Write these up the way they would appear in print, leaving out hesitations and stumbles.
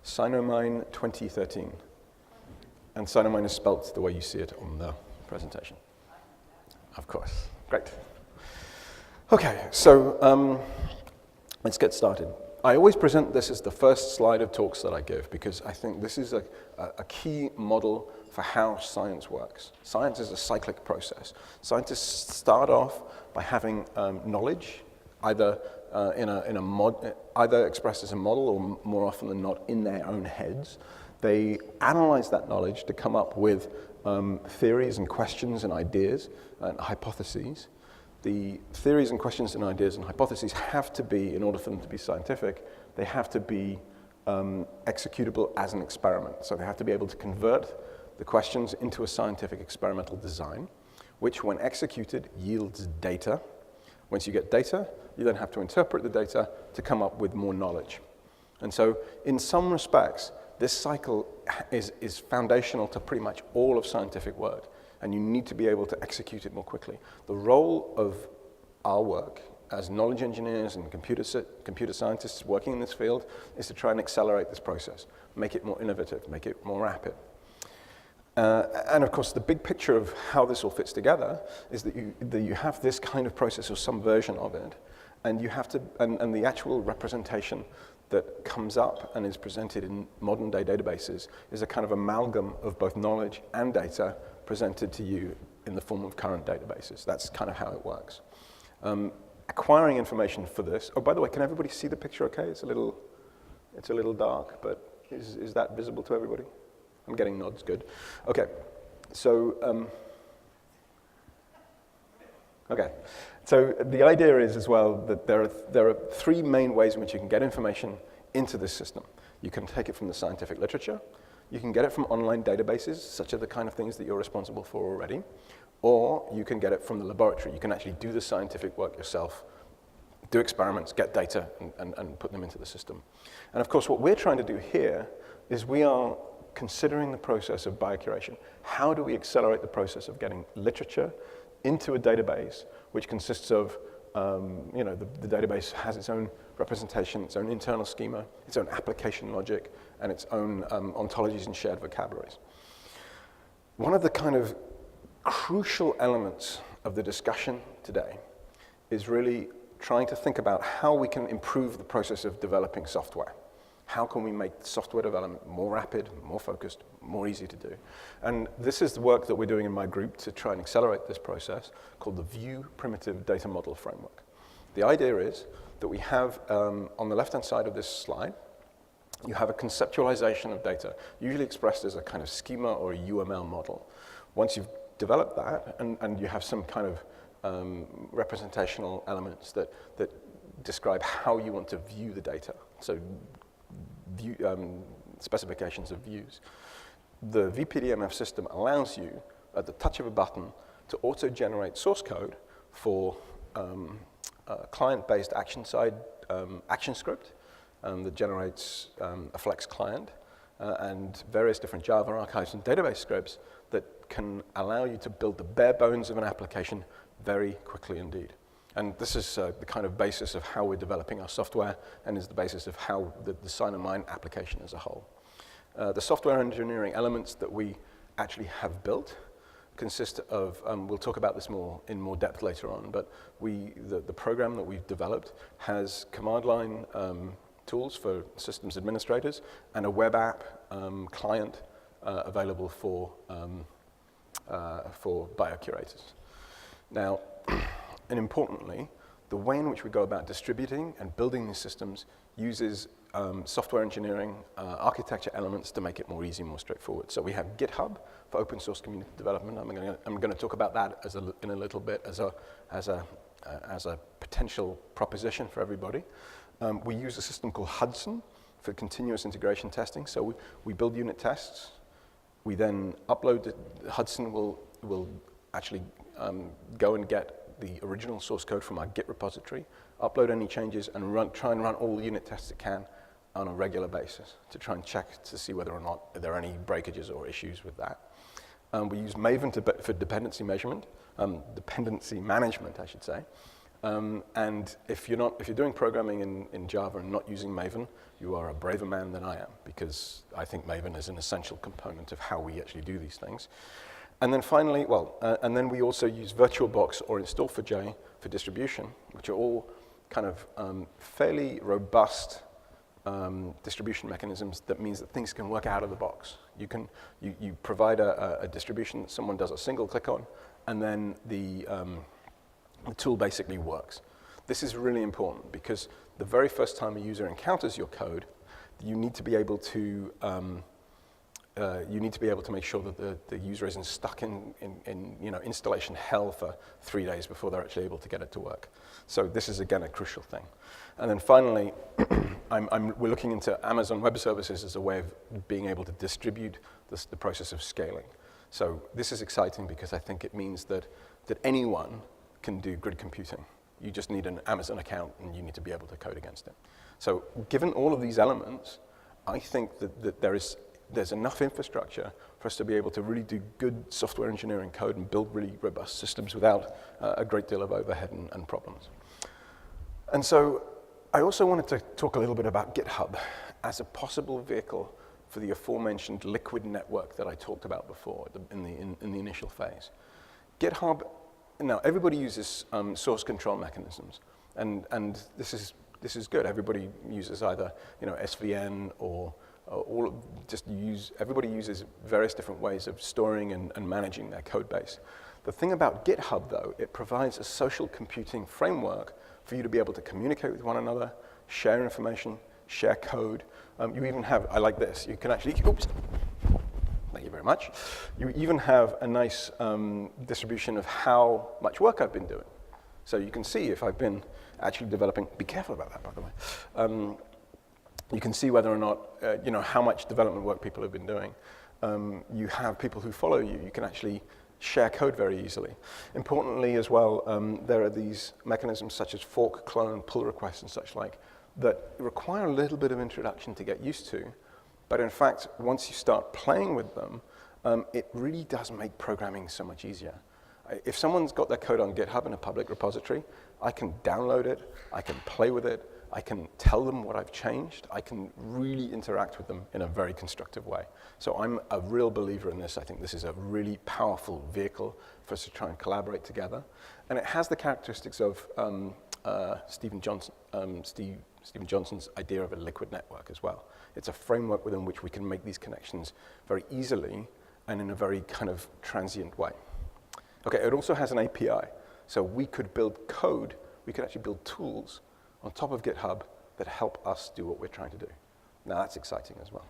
SciKnowMine 2013. And SciKnowMine is spelt the way you see it on the presentation. Of course. Great. Okay, so let's get started. I always present this as the first slide of talks that I give because I think this is a key model for how science works. Science is a cyclic process. Scientists start off by having knowledge, either either expressed as a model or more often than not in their own heads. They analyze that knowledge to come up with theories and questions and ideas and hypotheses. The theories and questions and ideas and hypotheses have to be, in order for them to be scientific, they have to be executable as an experiment. So they have to be able to convert the questions into a scientific experimental design, which when executed yields data. Once you get data, you then have to interpret the data to come up with more knowledge. And so in some respects, this cycle is foundational to pretty much all of scientific work, and you need to be able to execute it more quickly. The role of our work as knowledge engineers and computer scientists working in this field is to try and accelerate this process, make it more innovative, make it more rapid. And of course, the big picture of how this all fits together is that you have this kind of process or some version of it, and you have to, and the actual representation that comes up and is presented in modern day databases is a kind of amalgam of both knowledge and data presented to you in the form of current databases. That's kind of how it works. Acquiring information for this, oh, by the way, can everybody see the picture okay? It's a little dark, but is that visible to everybody? I'm getting nods, good. Okay, so, so the idea is as well that there are three main ways in which you can get information into this system. You can take it from the scientific literature, you can get it from online databases, such are the kind of things that you're responsible for already, or you can get it from the laboratory. You can actually do the scientific work yourself, do experiments, get data, and put them into the system. And of course, what we're trying to do here is we are considering the process of biocuration. How do we accelerate the process of getting literature into a database, which consists of, the database has its own representation, its own internal schema, its own application logic, and its own ontologies and shared vocabularies. One of the kind of crucial elements of the discussion today is really trying to think about how we can improve the process of developing software. How can we make software development more rapid, more focused, more easy to do? And this is the work that we're doing in my group to try and accelerate this process called the View Primitive Data Model Framework. The idea is that we have, on the left-hand side of this slide, you have a conceptualization of data, usually expressed as a kind of schema or a UML model. Once you've developed that, and you have some kind of representational elements that describe how you want to view the data, so specifications of views. The VPDM system allows you, at the touch of a button, to auto-generate source code for a client-based action-side action script that generates a Flex client and various different Java archives and database scripts that can allow you to build the bare bones of an application very quickly indeed. And this is the kind of basis of how we're developing our software and is the basis of how the SciKnowMine application as a whole. The software engineering elements that we actually have built consist of, we'll talk about this in more depth later on, but the program that we've developed has command line tools for systems administrators and a web app client available for biocurators. Now, and importantly, the way in which we go about distributing and building these systems uses software engineering architecture elements to make it more easy, more straightforward. So we have GitHub for open source community development. I'm going to talk about that in a little bit as a potential proposition for everybody. We use a system called Hudson for continuous integration testing. So we build unit tests. We then upload it. Hudson will actually go and get the original source code from our Git repository, upload any changes, and try and run all the unit tests it can on a regular basis to try and check to see whether or not there are any breakages or issues with that. We use Maven for dependency management, I should say. And if you're doing programming in Java and not using Maven, you are a braver man than I am, because I think Maven is an essential component of how we actually do these things. And then finally, and then we also use VirtualBox or Install4j for distribution, which are all kind of fairly robust distribution mechanisms. That means that things can work out of the box. You provide a distribution that someone does a single click on, and then the tool basically works. This is really important because the very first time a user encounters your code, you need to be able to make sure that the user isn't stuck in installation hell for 3 days before they're actually able to get it to work. So this is again a crucial thing. And then finally, we're looking into Amazon Web Services as a way of being able to distribute the process of scaling. So this is exciting because I think it means that anyone can do grid computing. You just need an Amazon account and you need to be able to code against it. So given all of these elements, I think that there's enough infrastructure for us to be able to really do good software engineering code and build really robust systems without a great deal of overhead and problems. And so I also wanted to talk a little bit about GitHub as a possible vehicle for the aforementioned liquid network that I talked about before in the initial phase. GitHub, now everybody uses source control mechanisms, and this is good. Everybody uses either SVN or everybody uses various different ways of storing and managing their code base. The thing about GitHub, though, it provides a social computing framework for you to be able to communicate with one another, share information, share code. You even have, I like this, you can actually, oops, thank you very much. You even have a nice distribution of how much work I've been doing. So you can see if I've been actually developing, be careful about that, by the way. You can see whether or not, how much development work people have been doing. You have people who follow you. You can actually share code very easily. Importantly as well, there are these mechanisms such as fork, clone, pull requests and such like that require a little bit of introduction to get used to. But in fact, once you start playing with them, it really does make programming so much easier. If someone's got their code on GitHub in a public repository, I can download it, I can play with it, I can tell them what I've changed. I can really interact with them in a very constructive way. So I'm a real believer in this. I think this is a really powerful vehicle for us to try and collaborate together. And it has the characteristics of Stephen Johnson's idea of a liquid network as well. It's a framework within which we can make these connections very easily and in a very kind of transient way. Okay, it also has an API. So we could build code, we could actually build tools on top of GitHub that help us do what we're trying to do. Now that's exciting as well.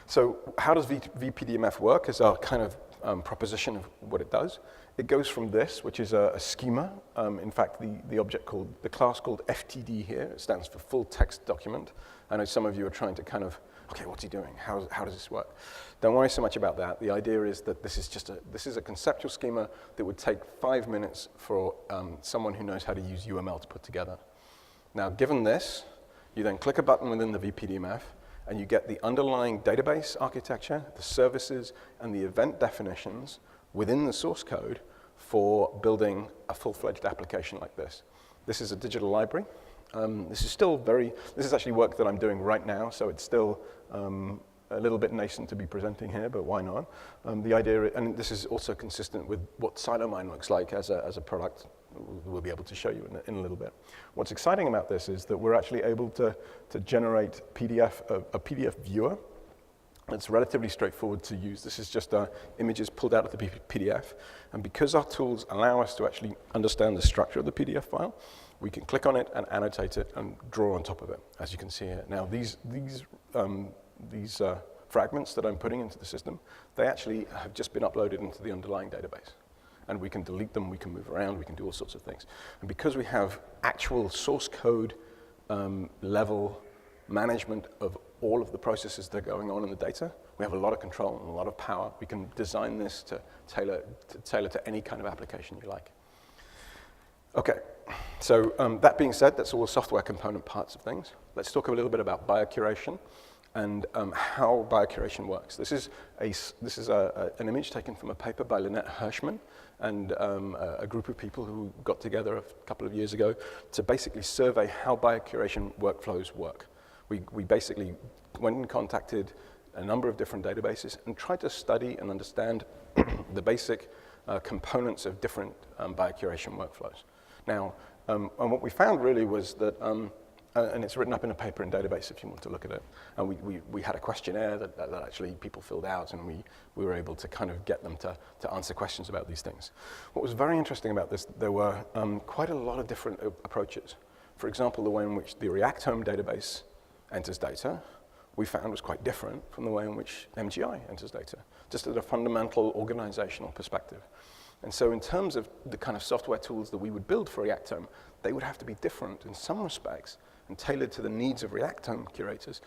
So how does VPDMF work as our kind of proposition of what it does? It goes from this, which is a schema. In fact, the class called FTD here, it stands for full text document. I know some of you are trying to kind of, okay, what's he doing? How does this work? Don't worry so much about that. The idea is that this is a conceptual schema that would take 5 minutes for someone who knows how to use UML to put together. Now, given this, you then click a button within the VPDMF, and you get the underlying database architecture, the services, and the event definitions within the source code for building a full-fledged application like this. This is a digital library. This is actually work that I'm doing right now, so it's still a little bit nascent to be presenting here, but why not? The idea, and this is also consistent with what SciKnowMine looks like as a product. We'll be able to show you in a little bit. What's exciting about this is that we're actually able to generate a PDF viewer. It's relatively straightforward to use. This is just images pulled out of the PDF. And because our tools allow us to actually understand the structure of the PDF file, we can click on it and annotate it and draw on top of it, as you can see here. Now, these fragments that I'm putting into the system, they actually have just been uploaded into the underlying database. And we can delete them, we can move around, we can do all sorts of things. And because we have actual source code level management of all of the processes that are going on in the data, we have a lot of control and a lot of power. We can design this to tailor to any kind of application you like. Okay, so that being said, that's all the software component parts of things. Let's talk a little bit about biocuration. and how biocuration works. This is an image taken from a paper by Lynette Hirschman and a group of people who got together a couple of years ago to basically survey how biocuration workflows work. We basically went and contacted a number of different databases and tried to study and understand the basic components of different biocuration workflows. Now, and what we found really was that, and it's written up in a paper in database if you want to look at it, and we had a questionnaire that actually people filled out, and we were able to kind of get them to answer questions about these things. What was very interesting about this, there were quite a lot of different approaches. For example, the way in which the Reactome database enters data, we found was quite different from the way in which MGI enters data, just at a fundamental organizational perspective. And so in terms of the kind of software tools that we would build for Reactome, they would have to be different in some respects and tailored to the needs of Reactome curators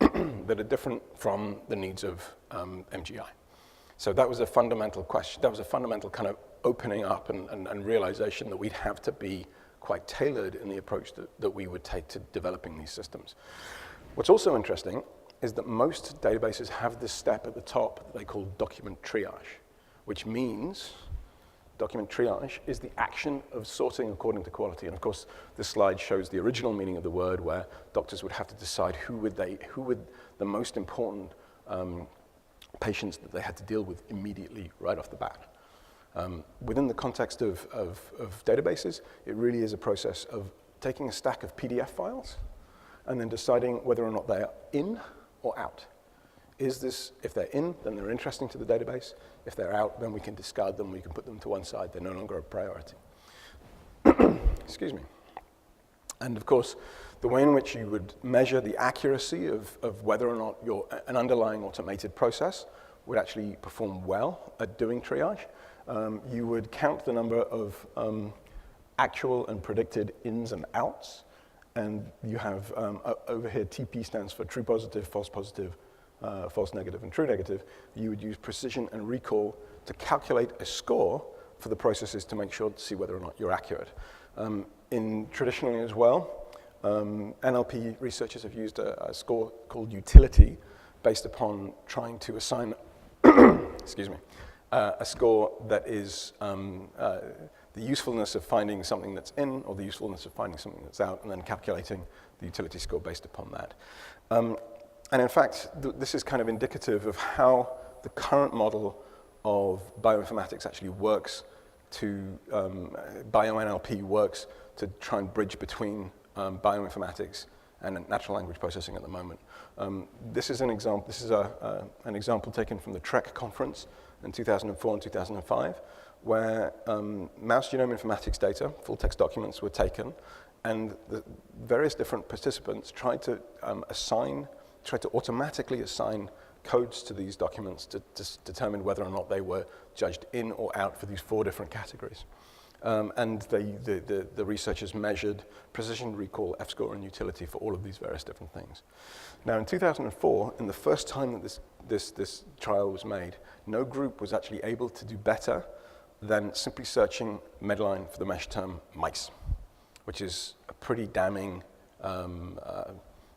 that are different from the needs of MGI. So that was a fundamental question. That was a fundamental kind of opening up and realization that we'd have to be quite tailored in the approach that we would take to developing these systems. What's also interesting is that most databases have this step at the top that they call document triage, which means document triage is the action of sorting according to quality. And of course, this slide shows the original meaning of the word, where doctors would have to decide who would the most important patients that they had to deal with immediately right off the bat. Within the context of databases, it really is a process of taking a stack of PDF files and then deciding whether or not they are in or out. If they're in, then they're interesting to the database. If they're out, then we can discard them, we can put them to one side, they're no longer a priority. Excuse me. And of course, the way in which you would measure the accuracy of whether or not an underlying automated process would actually perform well at doing triage, you would count the number of actual and predicted ins and outs. And you have over here, TP stands for true positive, false negative, and true negative. You would use precision and recall to calculate a score for the processes to make sure to see whether or not you're accurate. Traditionally as well, NLP researchers have used a score called utility based upon trying to assign excuse me, a score that is the usefulness of finding something that's in or the usefulness of finding something that's out, and then calculating the utility score based upon that. And in fact, this is kind of indicative of how the current model of bioinformatics actually works BioNLP works to try and bridge between bioinformatics and natural language processing at the moment. This is an example. This is an example taken from the TREC conference in 2004 and 2005, where mouse genome informatics data, full text documents, were taken, and the various different participants tried to automatically assign codes to these documents to determine whether or not they were judged in or out for these 4 different categories. And the researchers measured precision, recall, F-score, and utility for all of these various different things. Now, in 2004, in the first time that this trial was made, no group was actually able to do better than simply searching Medline for the mesh term mice, which is a pretty damning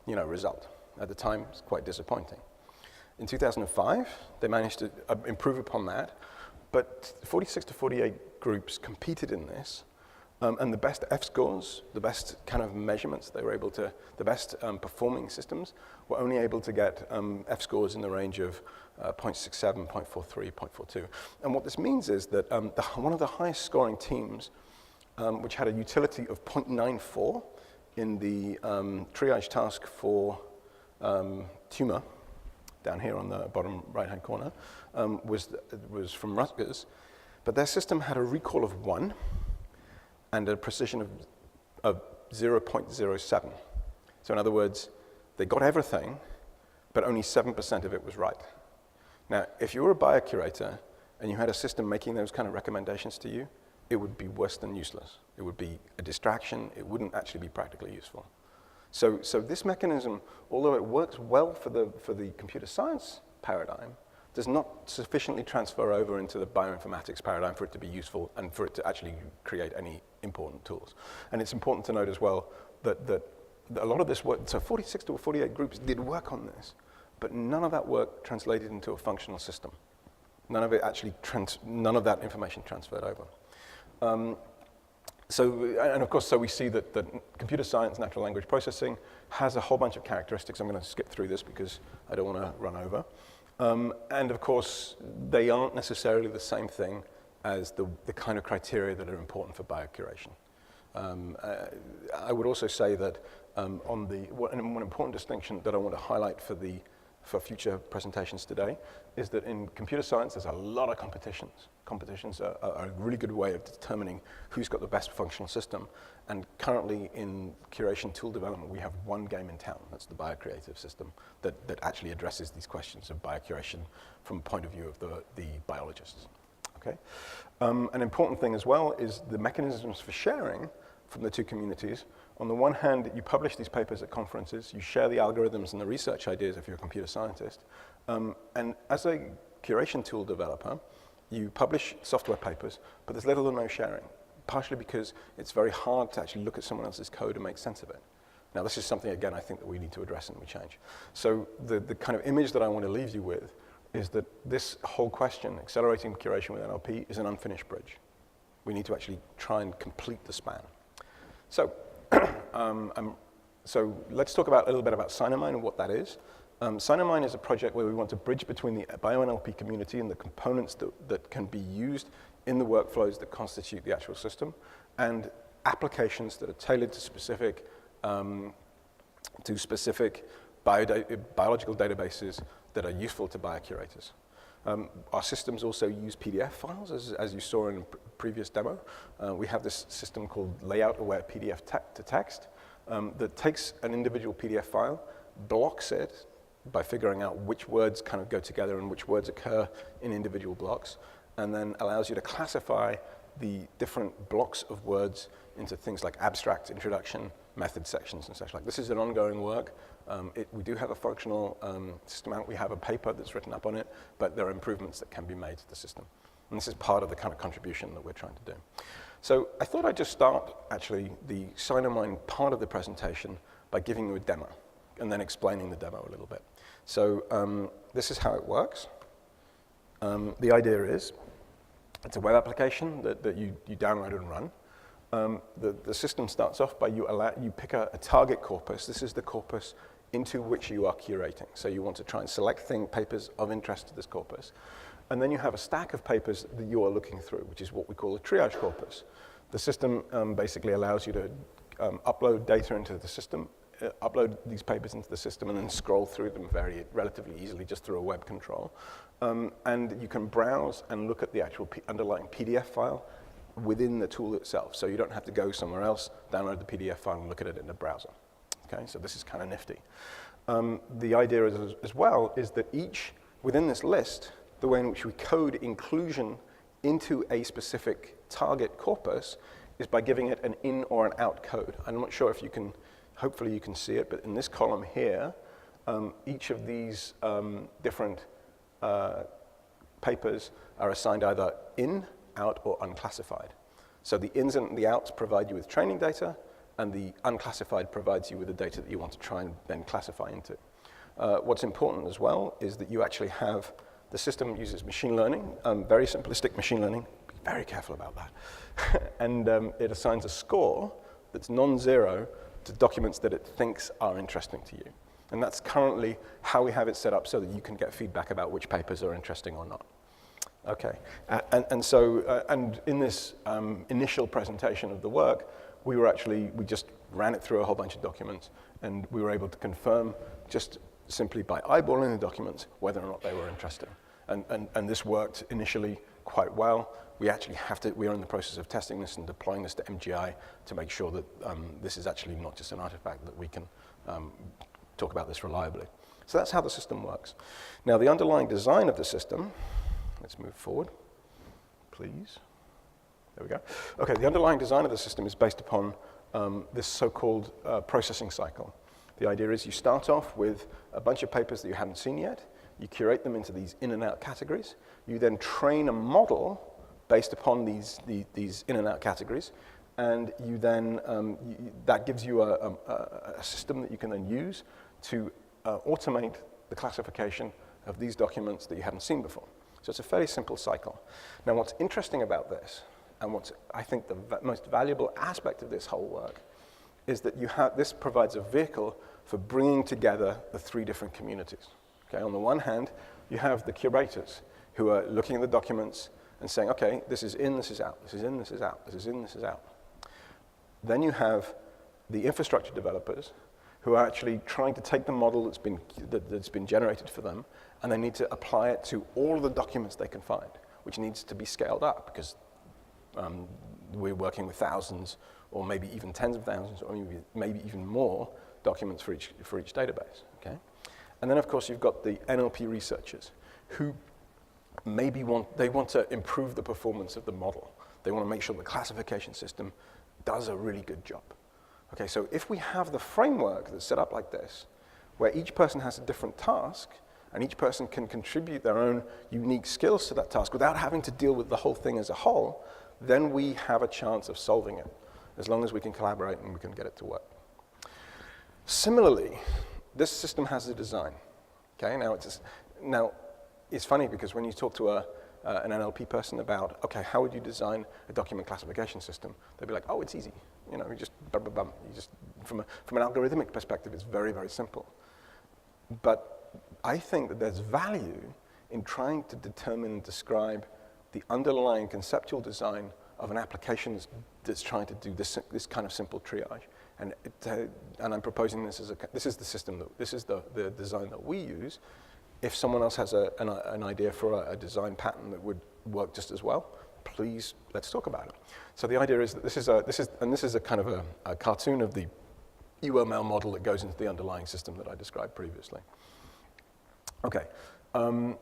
result. At the time, it's quite disappointing. In 2005, they managed to improve upon that, but 46 to 48 groups competed in this, and the best F-scores, the best kind of measurements, the best performing systems were only able to get F-scores in the range of 0.67, 0.43, 0.42. And what this means is that one of the highest scoring teams, which had a utility of 0.94 in the triage task for tumor, down here on the bottom right-hand corner, was from Rutgers, but their system had a recall of 1 and a precision of 0.07. So in other words, they got everything, but only 7% of it was right. Now, if you were a biocurator and you had a system making those kind of recommendations to you, it would be worse than useless. It would be a distraction. It wouldn't actually be practically useful. So this mechanism, although it works well for the computer science paradigm, does not sufficiently transfer over into the bioinformatics paradigm for it to be useful and for it to actually create any important tools. And it's important to note as well that a lot of this work, so 46 to 48 groups did work on this, but none of that work translated into a functional system. None of it actually, none of that information transferred over. And of course, so we see that computer science, natural language processing has a whole bunch of characteristics. I'm going to skip through this because I don't want to run over. And of course, they aren't necessarily the same thing as the kind of criteria that are important for biocuration. I would also say that one important distinction that I want to highlight for future presentations today is that in computer science, there's a lot of competitions. Competitions are a really good way of determining who's got the best functional system. And currently in curation tool development, we have one game in town. That's the Biocreative system that actually addresses these questions of biocuration from the point of view of the biologists. Okay? An important thing as well is the mechanisms for sharing from the two communities. On the one hand, you publish these papers at conferences, you share the algorithms and the research ideas if you're a computer scientist, and as a curation tool developer, you publish software papers, but there's little or no sharing, partially because it's very hard to actually look at someone else's code and make sense of it. Now, this is something, again, I think that we need to address and we change. So the kind of image that I want to leave you with is that this whole question, accelerating curation with NLP, is an unfinished bridge. We need to actually try and complete the span. So, so let's talk a little bit about SciKnowMine and what that is. SciKnowMine is a project where we want to bridge between the BioNLP community and the components that can be used in the workflows that constitute the actual system, and applications that are tailored to specific biological databases that are useful to biocurators. Our systems also use PDF files, as you saw in a previous demo. We have this system called layout-aware PDF to text that takes an individual PDF file, blocks it by figuring out which words kind of go together and which words occur in individual blocks, and then allows you to classify the different blocks of words into things like abstract, introduction, method sections, and such like. This is an ongoing work. We do have a functional system out. We have a paper that's written up on it, but there are improvements that can be made to the system. And this is part of the kind of contribution that we're trying to do. So I thought I'd just start, actually, the SciKnowMine part of the presentation by giving you a demo, and then explaining the demo a little bit. So this is how it works. The idea is, it's a web application that you download and run. The system starts off by you pick a target corpus. This is the corpus into which you are curating. So you want to try and select papers of interest to this corpus. And then you have a stack of papers that you are looking through, which is what we call a triage corpus. The system basically allows you to upload data into the system, upload these papers into the system, and then scroll through them relatively easily just through a web control. And you can browse and look at the actual underlying PDF file within the tool itself. So you don't have to go somewhere else, download the PDF file, and look at it in the browser. Okay, so this is kind of nifty. The idea as well is that within this list, the way in which we code inclusion into a specific target corpus is by giving it an in or an out code. I'm not sure if you can, hopefully you can see it, but in this column here, each of these different papers are assigned either in, out, or unclassified. So the ins and the outs provide you with training data, and the unclassified provides you with the data that you want to try and then classify into. What's important as well is that you actually have, the system uses machine learning, very simplistic machine learning. Be very careful about that. And it assigns a score that's non-zero to documents that it thinks are interesting to you. And that's currently how we have it set up so that you can get feedback about which papers are interesting or not. Okay, and in this initial presentation of the work, we just ran it through a whole bunch of documents, and we were able to confirm just simply by eyeballing the documents whether or not they were interesting. And this worked initially quite well. We are in the process of testing this and deploying this to MGI to make sure that this is actually not just an artifact, that we can talk about this reliably. So that's how the system works. Now, the underlying design of the system, let's move forward, please. There we go. Okay, the underlying design of the system is based upon this so-called processing cycle. The idea is you start off with a bunch of papers that you haven't seen yet. You curate them into these in and out categories. You then train a model based upon these in and out categories. And you then, that gives you a system that you can then use to automate the classification of these documents that you haven't seen before. So it's a fairly simple cycle. Now, what's interesting about this, and what's, I think, the most valuable aspect of this whole work, is that this provides a vehicle for bringing together the three different communities. Okay, on the one hand, you have the curators who are looking at the documents and saying, okay, this is in, this is out, this is in, this is out, this is in, this is out. Then you have the infrastructure developers who are actually trying to take the model that's been generated for them, and they need to apply it to all of the documents they can find, which needs to be scaled up because we're working with thousands or maybe even tens of thousands or maybe even more documents for each database. Okay? And then, of course, you've got the NLP researchers who maybe want to improve the performance of the model. They want to make sure the classification system does a really good job. Okay, so if we have the framework that's set up like this, where each person has a different task, and each person can contribute their own unique skills to that task without having to deal with the whole thing as a whole, then we have a chance of solving it, as long as we can collaborate and we can get it to work. Similarly, this system has a design. Okay, now it's funny because when you talk to an NLP person about, okay, how would you design a document classification system? They'd be like, oh, it's easy. You know, you just bum, bum, bum. You just from an algorithmic perspective, it's very, very simple. But I think that there's value in trying to determine and describe the underlying conceptual design of an application that's trying to do this kind of simple triage. And I'm proposing this is the system this is the design that we use. If someone else has an idea for a design pattern that would work just as well, please let's talk about it. So the idea is that this is a kind of a cartoon of the UML model that goes into the underlying system that I described previously. Okay, and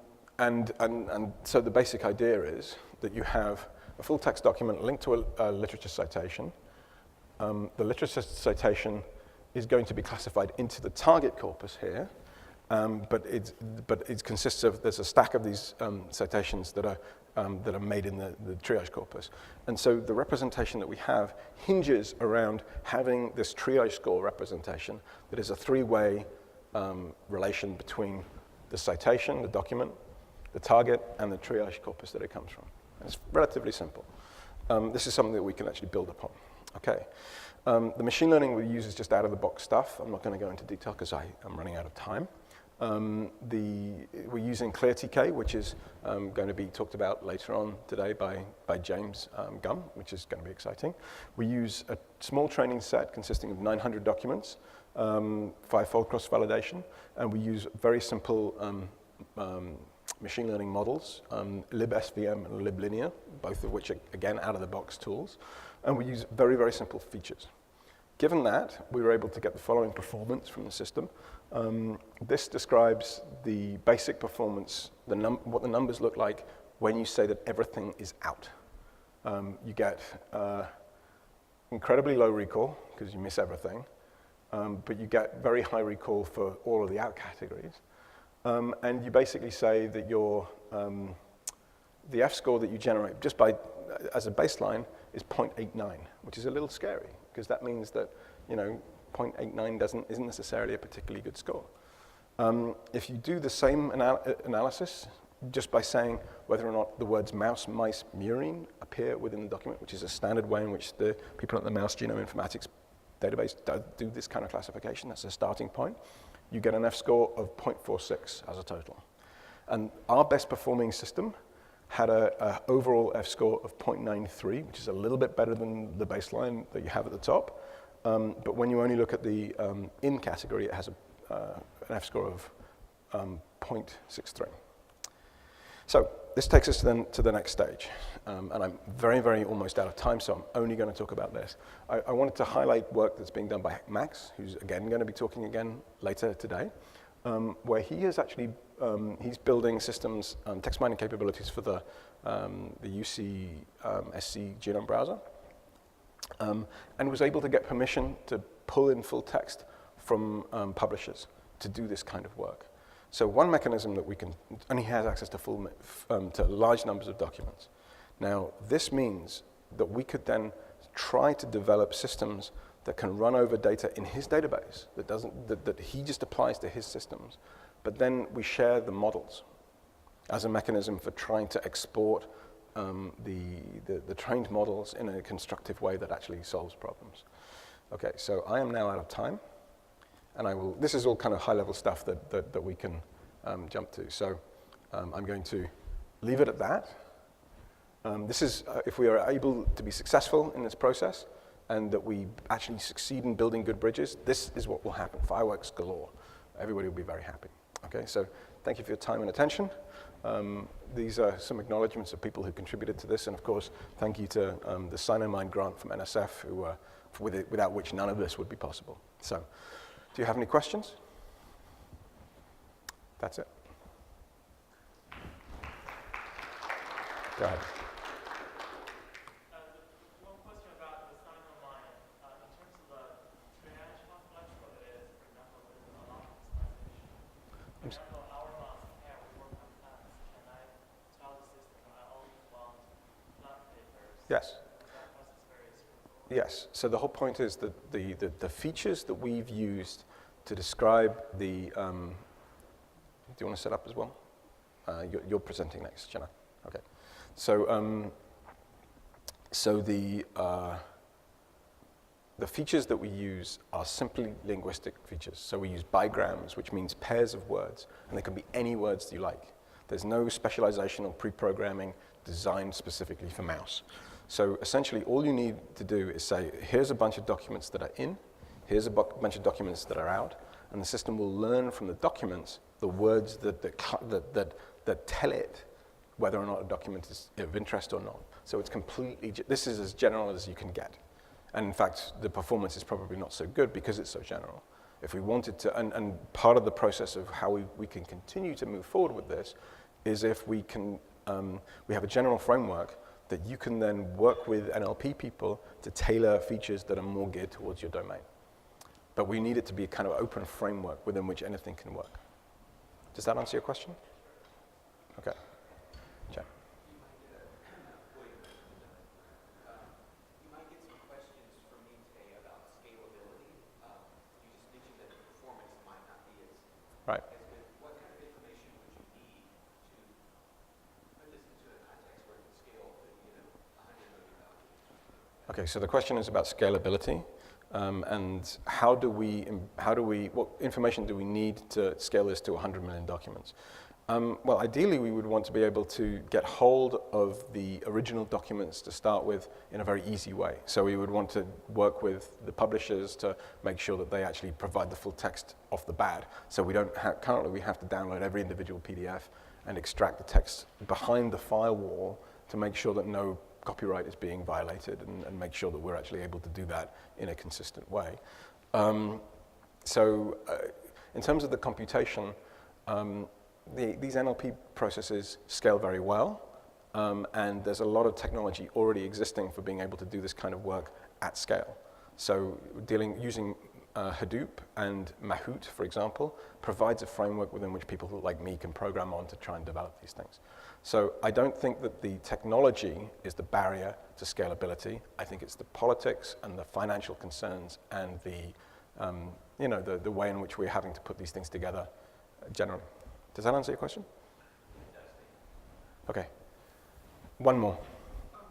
so the basic idea is that you have a full text document linked to a literature citation. The literature citation is going to be classified into the target corpus here, but it consists of, there's a stack of these citations that are made in the triage corpus. And so the representation that we have hinges around having this triage score representation that is a three-way relation between the citation, the document, the target, and the triage corpus that it comes from. And it's relatively simple. This is something that we can actually build upon. Okay. The machine learning we use is just out-of-the-box stuff. I'm not going to go into detail because I am running out of time. We're using ClearTK, which is going to be talked about later on today by James Gum, which is going to be exciting. We use a small training set consisting of 900 documents, 5-fold cross-validation, and we use very simple machine learning models, libSVM and liblinear, both of which are, again, out-of-the-box tools. And we use very, very simple features. Given that, we were able to get the following performance from the system. This describes the basic performance, what the numbers look like when you say that everything is out. You get incredibly low recall, because you miss everything, but you get very high recall for all of the out categories. And you basically say that the F-score that you generate just as a baseline is 0.89, which is a little scary, because that means that 0.89 isn't necessarily a particularly good score. If you do the same analysis just by saying whether or not the words mouse, mice, murine appear within the document, which is a standard way in which the people at the Mouse Genome Informatics database do this kind of classification, that's a starting point, you get an F-score of 0.46 as a total. And our best performing system had an overall F-score of 0.93, which is a little bit better than the baseline that you have at the top. But when you only look at the in category, it has an F-score of 0.63. So this takes us then to the next stage. And I'm very, very almost out of time, so I'm only going to talk about this. I wanted to highlight work that's being done by Max, who's again going to be talking again later today, where he is actually he's building systems, text mining capabilities for the UC SC genome browser, and was able to get permission to pull in full text from publishers to do this kind of work. So one mechanism that we can, and he has access to to large numbers of documents. Now, this means that we could then try to develop systems that can run over data in his database that he just applies to his systems but then we share the models as a mechanism for trying to export the trained models in a constructive way that actually solves problems. Okay, so I am now out of time, and this is all kind of high-level stuff that we can jump to. So I'm going to leave it at that. This is, if we are able to be successful in this process, and that we actually succeed in building good bridges, this is what will happen. Fireworks galore. Everybody will be very happy. Okay, so thank you for your time and attention. These are some acknowledgements of people who contributed to this, and of course, thank you to the SciKnowMine grant from NSF, who, without which none of this would be possible. So, do you have any questions? That's it. Go ahead. One question about the SciKnowMine, in terms of the triage, how flexible it is, for example, with a lot of customization. For example, our boss, we work on plants. Can I tell the system I only want plant papers? Yes. That process very straightforward. Yes. So the whole point is that the features that we've used to describe the. Do you want to set up as well? You're presenting next, Jenna. Okay. So, the features that we use are simply linguistic features. So we use bigrams, which means pairs of words, and they can be any words you like. There's no specialization or pre-programming designed specifically for mouse. So essentially, all you need to do is say, here's a bunch of documents that are in, here's a bunch of documents that are out, and the system will learn from the documents the words that tell it whether or not a document is of interest or not. So it's completely, this is as general as you can get. And in fact, the performance is probably not so good because it's so general. If we wanted to, and part of the process of how we can continue to move forward with this is if we can, we have a general framework that you can then work with NLP people to tailor features that are more geared towards your domain. But we need it to be a kind of open framework within which anything can work. Does that answer your question? Okay. Check. You might get some questions from me today about scalability. You just mentioned that the performance might not be as Right. good. What kind of information would you need to put this into a context where it can scale to, 100 million documents? Okay, so the question is about scalability, and what information do we need to scale this to 100 million documents? Well, ideally, we would want to be able to get hold of the original documents to start with in a very easy way. So we would want to work with the publishers to make sure that they actually provide the full text off the bat. So we don't currently we have to download every individual PDF and extract the text behind the firewall to make sure that no copyright is being violated and make sure that we're actually able to do that in a consistent way. In terms of the computation, these NLP processes scale very well, and there's a lot of technology already existing for being able to do this kind of work at scale. So using Hadoop and Mahout, for example, provides a framework within which people like me can program on to try and develop these things. So I don't think that the technology is the barrier to scalability. I think it's the politics and the financial concerns and the way in which we're having to put these things together generally. Does that answer your question? It does. Okay. One more.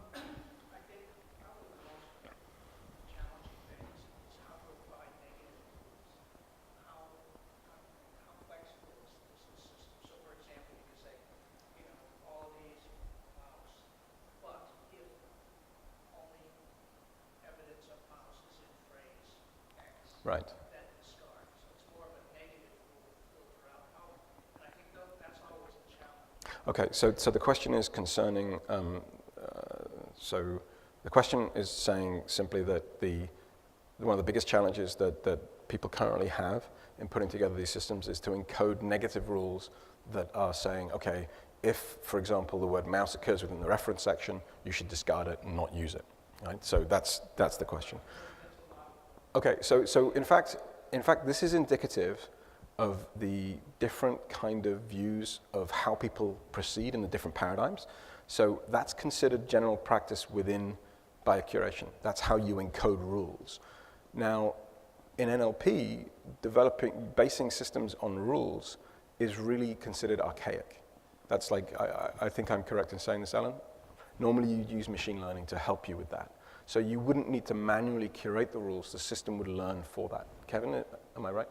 I think probably the most challenging things is how to apply negative rules. How flexible is the system? So, for example, you could say, all of these mouse, but if only evidence of mouse is in phrase X, Right. then discard. So it's more of a negative rule to filter out. And I think that's always the challenge. Okay, so the question is concerning, so the question is saying simply that one of the biggest challenges that people currently have in putting together these systems is to encode negative rules that are saying, okay, if, for example, the word mouse occurs within the reference section, you should discard it and not use it, right? So that's the question. Okay, so in fact, this is indicative of the different kind of views of how people proceed in the different paradigms. So that's considered general practice within biocuration. That's how you encode rules. Now, in NLP, basing systems on rules is really considered archaic. That's like, I think I'm correct in saying this, Alan? Normally you'd use machine learning to help you with that. So you wouldn't need to manually curate the rules, the system would learn for that. Kevin, am I right?